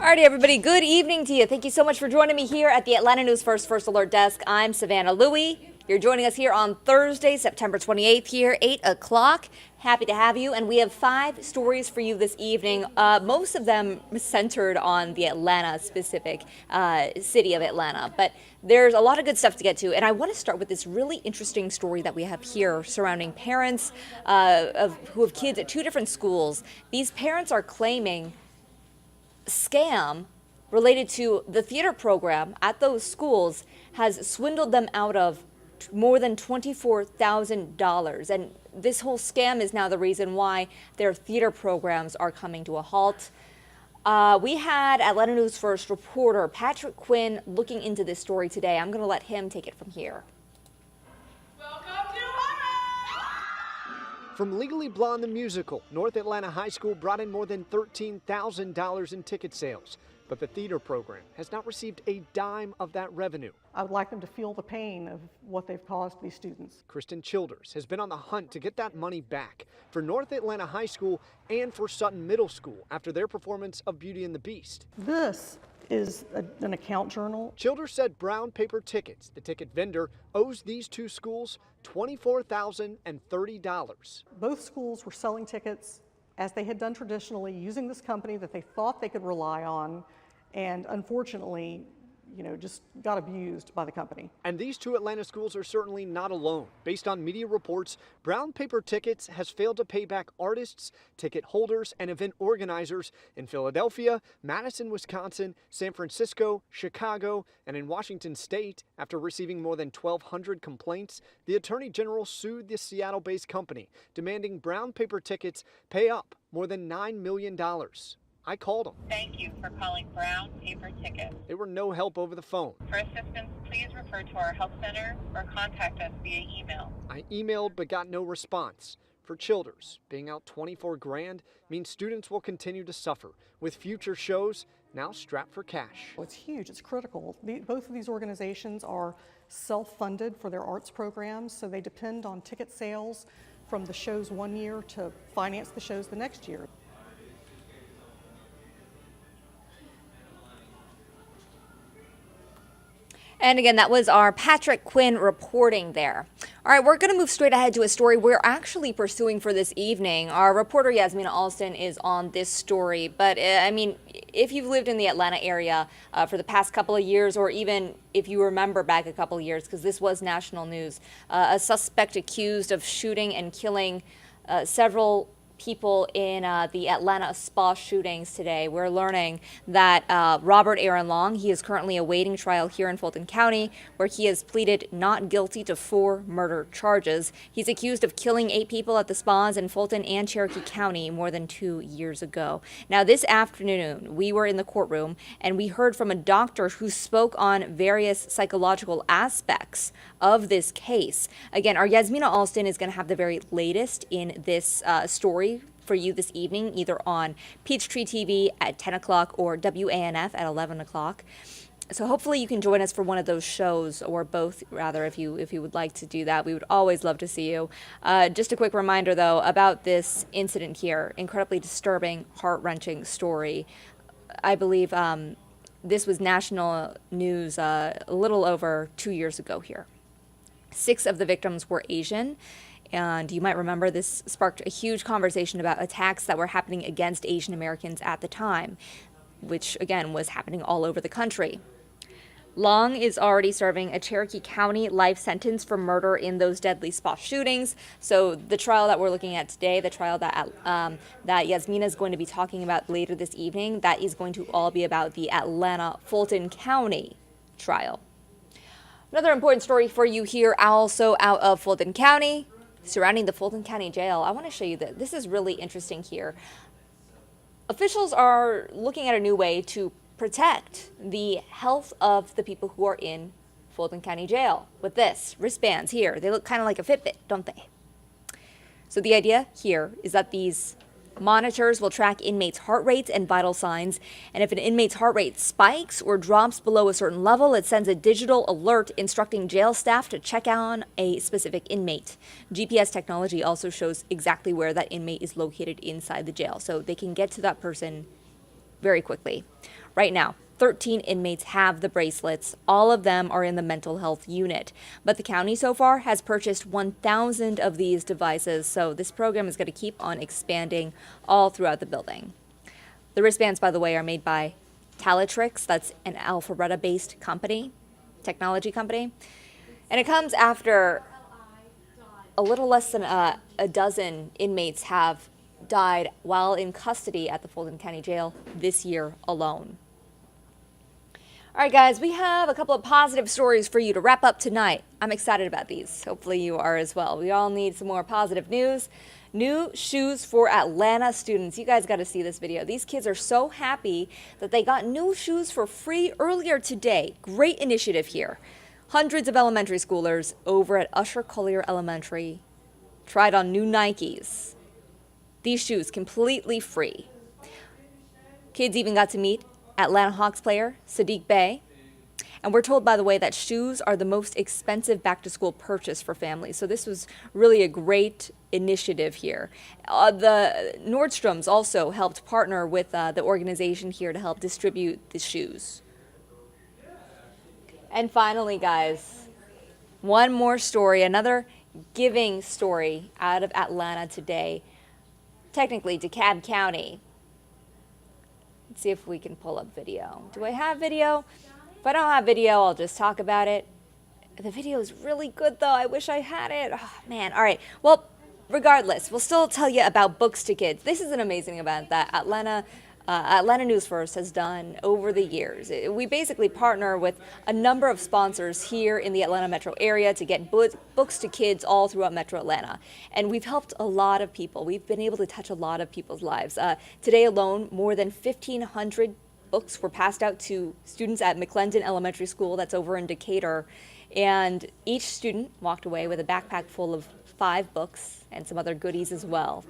Alrighty, everybody, good evening to you. Thank you so much for joining me here at the Atlanta News First Alert Desk. I'm Savannah Louie. You're joining us here on Thursday, September 28th here, 8 o'clock. Happy to have you, and we have 5 stories for you this evening, most of them centered on the Atlanta-specific city of Atlanta. But there's a lot of good stuff to get to, and I want to start with this really interesting story that we have here surrounding parents who have kids at 2 different schools. These parents are claiming scam related to the theater program at those schools has swindled them out of more than $24,000. And this whole scam is now the reason why their theater programs are coming to a halt. We had Atlanta News First reporter Patrick Quinn looking into this story today. I'm going to let him take it from here. From Legally Blonde the musical, North Atlanta High School brought in more than $13,000 in ticket sales, but the theater program has not received a dime of that revenue. I would like them to feel the pain of what they've caused these students. Kristen Childers has been on the hunt to get that money back for North Atlanta High School and for Sutton Middle School after their performance of Beauty and the Beast. This is an account journal. Childers said Brown Paper Tickets, the ticket vendor, owes these 2 schools $24,030. Both schools were selling tickets as they had done traditionally, using this company that they thought they could rely on, and unfortunately, just got abused by the company. And these 2 Atlanta schools are certainly not alone. Based on media reports, Brown Paper Tickets has failed to pay back artists, ticket holders, and event organizers in Philadelphia, Madison, Wisconsin, San Francisco, Chicago, and in Washington State. After receiving more than 1,200 complaints, the Attorney General sued the Seattle-based company, demanding Brown Paper Tickets pay up more than $9 million. I called them. Thank you for calling Brown Paper Tickets. They were no help over the phone. For assistance, please refer to our help center or contact us via email. I emailed but got no response. For Childers, being out $24,000 means students will continue to suffer, with future shows now strapped for cash. It's huge, it's critical. Both of these organizations are self-funded for their arts programs, so they depend on ticket sales from the shows one year to finance the shows the next year. And again, that was our Patrick Quinn reporting there. All right, we're going to move straight ahead to a story we're actually pursuing for this evening. Our reporter Yasmina Alston is on this story. But I mean, if you've lived in the Atlanta area for the past couple of years, or even if you remember back a couple of years, because this was national news, a suspect accused of shooting and killing several people in the Atlanta spa shootings today. We're learning that Robert Aaron Long, he is currently awaiting trial here in Fulton County, where he has pleaded not guilty to 4 murder charges. He's accused of killing 8 people at the spas in Fulton and Cherokee County more than 2 years ago. Now, this afternoon, we were in the courtroom and we heard from a doctor who spoke on various psychological aspects of this case. Again, our Yasmina Alston is going to have the very latest in this story for you this evening, either on Peachtree TV at 10 o'clock or WANF at 11 o'clock. So hopefully you can join us for one of those shows, or both, rather, if you would like to do that. We would always love to see you. Just a quick reminder, though, about this incident here. Incredibly disturbing, heart-wrenching story. I believe this was national news a little over 2 years ago here. 6 of the victims were Asian. And you might remember this sparked a huge conversation about attacks that were happening against Asian Americans at the time, which, again, was happening all over the country. Long is already serving a Cherokee County life sentence for murder in those deadly spa shootings. So the trial that we're looking at today, the trial that Yasmina is going to be talking about later this evening, that is going to all be about the Atlanta Fulton County trial. Another important story for you here, also out of Fulton County, surrounding the Fulton County Jail. I want to show you that this is really interesting here. Officials are looking at a new way to protect the health of the people who are in Fulton County Jail with this wristbands here. They look kind of like a Fitbit, don't they? So the idea here is that these monitors will track inmates' heart rates and vital signs, and if an inmate's heart rate spikes or drops below a certain level, it sends a digital alert instructing jail staff to check on a specific inmate. GPS technology also shows exactly where that inmate is located inside the jail, so they can get to that person very quickly. Right now, 13 inmates have the bracelets. All of them are in the mental health unit. But the county so far has purchased 1,000 of these devices, so this program is going to keep on expanding all throughout the building. The wristbands, by the way, are made by Talatrix. That's an Alpharetta-based company, technology company. And it comes after a little less than a dozen inmates have died while in custody at the Fulton County Jail this year alone. All right, guys, we have a couple of positive stories for you to wrap up tonight. I'm excited about these. Hopefully you are as well. We all need some more positive news. New shoes for Atlanta students. You guys got to see this video. These kids are so happy that they got new shoes for free earlier today. Great initiative here. Hundreds of elementary schoolers over at Usher Collier Elementary tried on new Nikes. These shoes completely free. Kids even got to meet Atlanta Hawks player Sadiq Bey. And we're told, by the way, that shoes are the most expensive back-to-school purchase for families. So this was really a great initiative here. The Nordstroms also helped partner with the organization here to help distribute the shoes. And finally, guys, one more story, another giving story out of Atlanta today. Technically, DeKalb County. Let's see if we can pull up video. Do I have video? If I don't have video, I'll just talk about it. The video is really good, though. I wish I had it. Oh, man. All right. Well, regardless, we'll still tell you about Books to Kids. This is an amazing event that Atlanta News First has done over the years. We basically partner with a number of sponsors here in the Atlanta metro area to get books to kids all throughout metro Atlanta. And we've helped a lot of people. We've been able to touch a lot of people's lives. Today alone, more than 1,500 books were passed out to students at McClendon Elementary School, that's over in Decatur. And each student walked away with a backpack full of 5 books and some other goodies as well.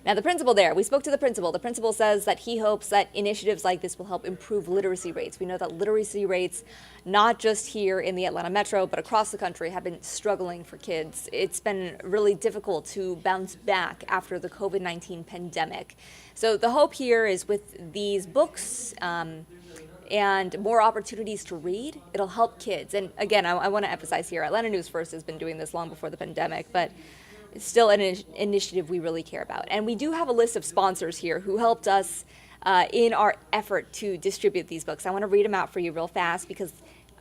Now, the principal there, we spoke to the principal. The principal says that he hopes that initiatives like this will help improve literacy rates. We know that literacy rates, not just here in the Atlanta metro, but across the country, have been struggling for kids. It's been really difficult to bounce back after the COVID-19 pandemic. So the hope here is with these books and more opportunities to read, it'll help kids. And again, I want to emphasize here, Atlanta News First has been doing this long before the pandemic, but it's still an initiative we really care about. And we do have a list of sponsors here who helped us in our effort to distribute these books. I want to read them out for you real fast because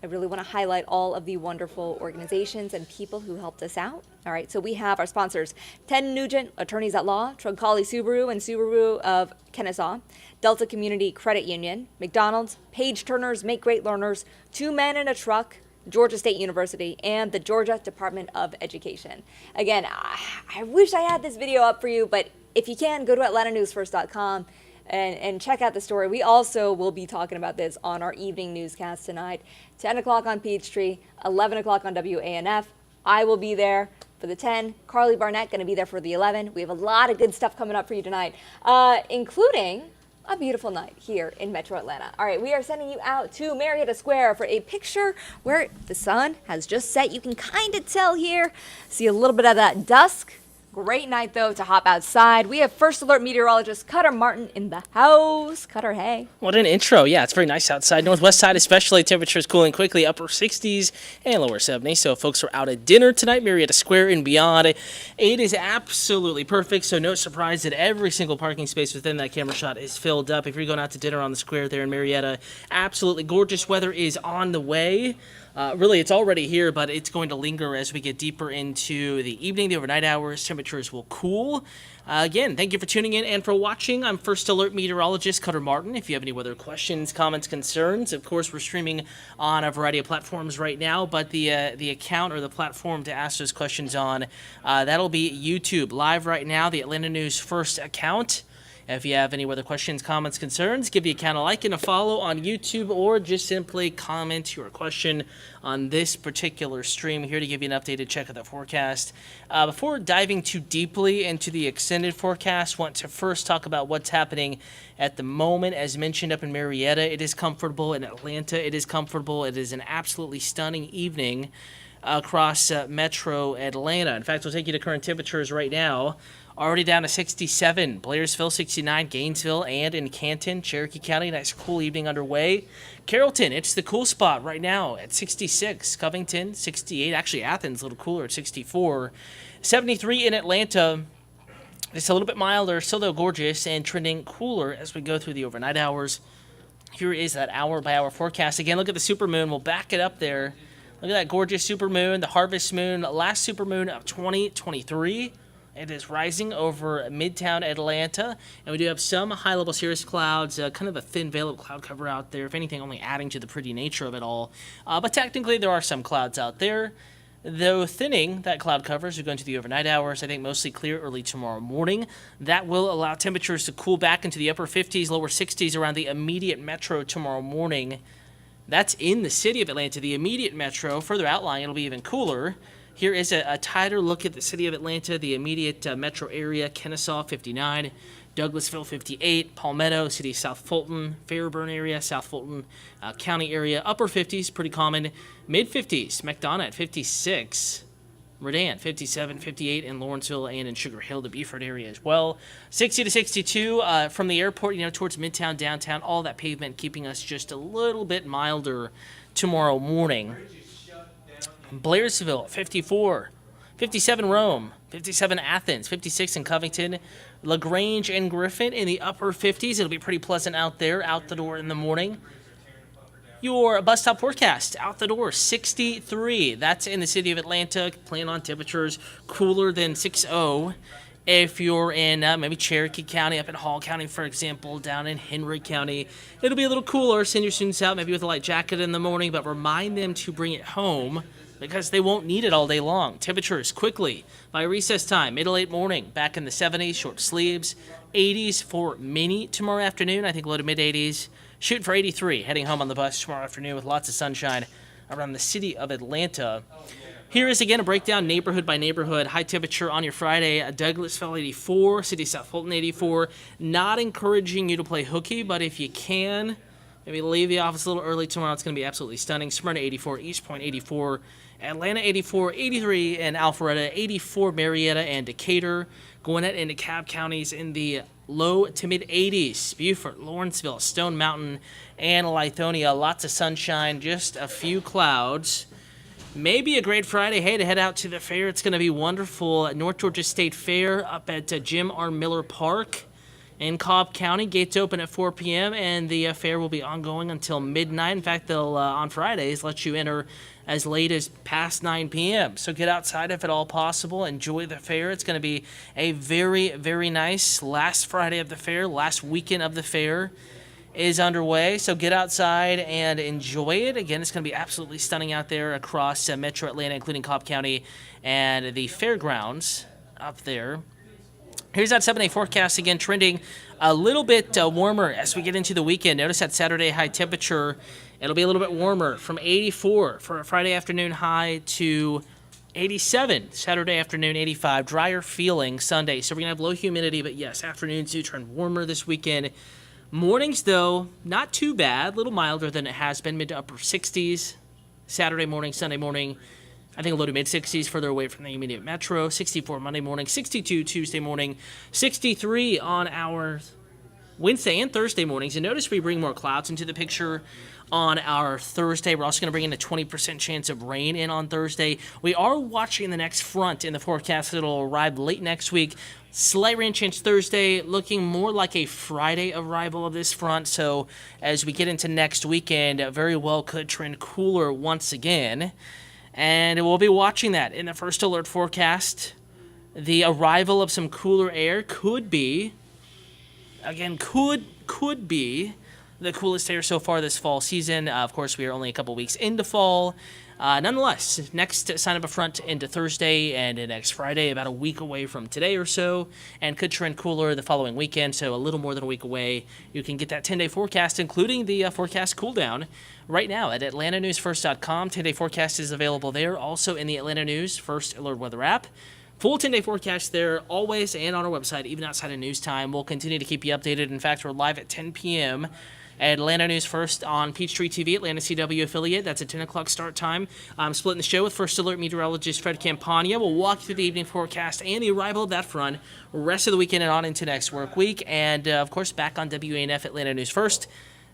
I really want to highlight all of the wonderful organizations and people who helped us out. All right, so we have our sponsors: Ted Nugent, Attorneys at Law, Troncalli Subaru and Subaru of Kennesaw, Delta Community Credit Union, McDonald's, Page Turners, Make Great Learners, Two Men in a Truck, Georgia State University, and the Georgia Department of Education. Again, I wish I had this video up for you, but if you can, go to AtlantaNewsFirst.com and check out the story. We also will be talking about this on our evening newscast tonight, 10 o'clock on Peachtree, 11 o'clock on WANF. I will be there for the 10. Carly Barnett going to be there for the 11. We have a lot of good stuff coming up for you tonight, including a beautiful night here in Metro Atlanta. All right, we are sending you out to Marietta Square for a picture where the sun has just set. You can kind of tell here, see a little bit of that dusk. Great night, though, to hop outside. We have First Alert meteorologist Cutter Martin in the house. Cutter, hey. What an intro. Yeah, it's very nice outside. Northwest side especially, temperatures cooling quickly, upper 60s and lower 70s. So if folks are out at dinner tonight, Marietta Square and beyond, it is absolutely perfect. So no surprise that every single parking space within that camera shot is filled up. If you're going out to dinner on the square there in Marietta, absolutely gorgeous weather is on the way. Really, it's already here, but it's going to linger as we get deeper into the evening, the overnight hours. Temperatures will cool. Again, thank you for tuning in and for watching. I'm First Alert meteorologist Cutter Martin. If you have any weather questions, comments, concerns, of course, we're streaming on a variety of platforms right now, but the account or the platform to ask those questions on, that'll be YouTube. Live right now, the Atlanta News First account. If you have any weather questions, comments, concerns, give the account a like and a follow on YouTube, or just simply comment your question on this particular stream. Here to give you an updated check of the forecast. Before diving too deeply into the extended forecast, want to first talk about what's happening at the moment. As mentioned up in Marietta, it is comfortable. In Atlanta, it is comfortable. It is an absolutely stunning evening across Metro Atlanta. In fact, we'll take you to current temperatures right now. already down to 67. Blairsville 69, Gainesville, and in Canton, Cherokee County. Nice cool evening underway. Carrollton, it's the cool spot right now at 66. Covington 68. Actually, Athens a little cooler at 64. 73 in Atlanta. It's a little bit milder, still though gorgeous, and trending cooler as we go through the overnight hours. Here is that hour-by-hour forecast. Again, look at the supermoon. We'll back it up there. Look at that gorgeous supermoon, the harvest moon, last supermoon of 2023. It is rising over Midtown Atlanta, and we do have some high-level cirrus clouds, kind of a thin veil of cloud cover out there, if anything, only adding to the pretty nature of it all. But technically, there are some clouds out there. Though thinning that cloud cover as we go into the overnight hours, I think mostly clear early tomorrow morning. That will allow temperatures to cool back into the upper 50s, lower 60s around the immediate metro tomorrow morning. That's in the city of Atlanta. The immediate metro, further outlying, it'll be even cooler. Here is a tighter look at the city of Atlanta, the immediate metro area. Kennesaw, 59. Douglasville, 58. Palmetto, city of South Fulton. Fairburn area, South Fulton County area. Upper 50s, pretty common. Mid-50s, McDonough at 56. Redan, 57, 58 in Lawrenceville and in Sugar Hill, the Beaufort area as well. 60 to 62 from the airport, towards Midtown, downtown, all that pavement keeping us just a little bit milder tomorrow morning. Blairsville, 54. 57 Rome, 57 Athens, 56 in Covington. LaGrange and Griffin in the upper 50s. It'll be pretty pleasant out there, out the door in the morning. Your bus stop forecast, out the door, 63. That's in the city of Atlanta. Plan on temperatures cooler than 60. If you're in maybe Cherokee County, up in Hall County, for example, down in Henry County, it'll be a little cooler. Send your students out maybe with a light jacket in the morning, but remind them to bring it home because they won't need it all day long. Temperatures quickly by recess time, mid to late morning, back in the 70s, short sleeves, 80s for many tomorrow afternoon, I think low to mid 80s. Shooting for 83, heading home on the bus tomorrow afternoon with lots of sunshine around the city of Atlanta. Here is again a breakdown neighborhood by neighborhood. High temperature on your Friday, Douglasville 84, city of South Fulton 84. Not encouraging you to play hooky, but if you can, maybe leave the office a little early tomorrow. It's going to be absolutely stunning. Smyrna 84, East Point 84, Atlanta 84, 83 in Alpharetta, 84 Marietta and Decatur. Gwinnett and DeKalb counties in the low to mid 80s. Beaufort, Lawrenceville, Stone Mountain, and Lithonia. Lots of sunshine, just a few clouds. Maybe a great Friday, hey, to head out to the fair. It's going to be wonderful. North Georgia State Fair up at Jim R. Miller Park in Cobb County. Gates open at 4 p.m., and the fair will be ongoing until midnight. In fact, they'll, on Fridays, let you enter as late as past 9 p.m. So get outside if at all possible. Enjoy the fair. It's going to be a very, very nice last Friday of the fair, last weekend of the fair is underway, so get outside and enjoy it. Again, it's going to be absolutely stunning out there across Metro Atlanta, including Cobb County and the fairgrounds up there. Here's that 7-day forecast again, trending a little bit warmer as we get into the weekend. Notice that Saturday high temperature, it'll be a little bit warmer from 84 for a Friday afternoon high to 87 Saturday afternoon, 85. Drier feeling Sunday, so we're going to have low humidity, but yes, afternoons do turn warmer this weekend. Mornings, though, not too bad, a little milder than it has been, mid to upper 60s. Saturday morning, Sunday morning, I think low to mid 60s, further away from the immediate metro. 64 Monday morning, 62 Tuesday morning, 63 on our Wednesday and Thursday mornings. And notice we bring more clouds into the picture on our Thursday. We're also going to bring in a 20% chance of rain in on Thursday. We are watching the next front in the forecast. It'll arrive late next week. Slight rain chance Thursday, looking more like a Friday arrival of this front. So as we get into next weekend, very well could trend cooler once again. And we'll be watching that in the first alert forecast. The arrival of some cooler air could be, again, could be the coolest air so far this fall season. Of course, we are only a couple weeks into fall. Nonetheless, next sign up a front into Thursday and next Friday, about a week away from today or so, and could trend cooler the following weekend, so a little more than a week away. You can get that 10-day forecast, including the forecast cool down, right now at atlantanewsfirst.com. 10-day forecast is available there, also in the Atlanta News First Alert Weather app. Full 10-day forecast there, always, and on our website, even outside of news time. We'll continue to keep you updated. In fact, we're live at 10 p.m., Atlanta News First on Peachtree TV, Atlanta CW affiliate. That's a 10 o'clock start time. I'm splitting the show with First Alert meteorologist Fred Campagna. We'll walk you through the evening forecast and the arrival of that front, rest of the weekend and on into next work week. And, of course, back on WANF Atlanta News First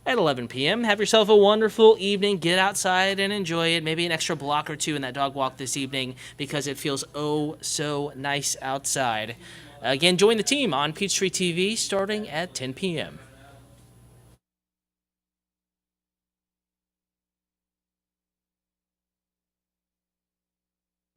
at 11 p.m. Have yourself a wonderful evening. Get outside and enjoy it. Maybe an extra block or two in that dog walk this evening because it feels oh so nice outside. Again, join the team on Peachtree TV starting at 10 p.m.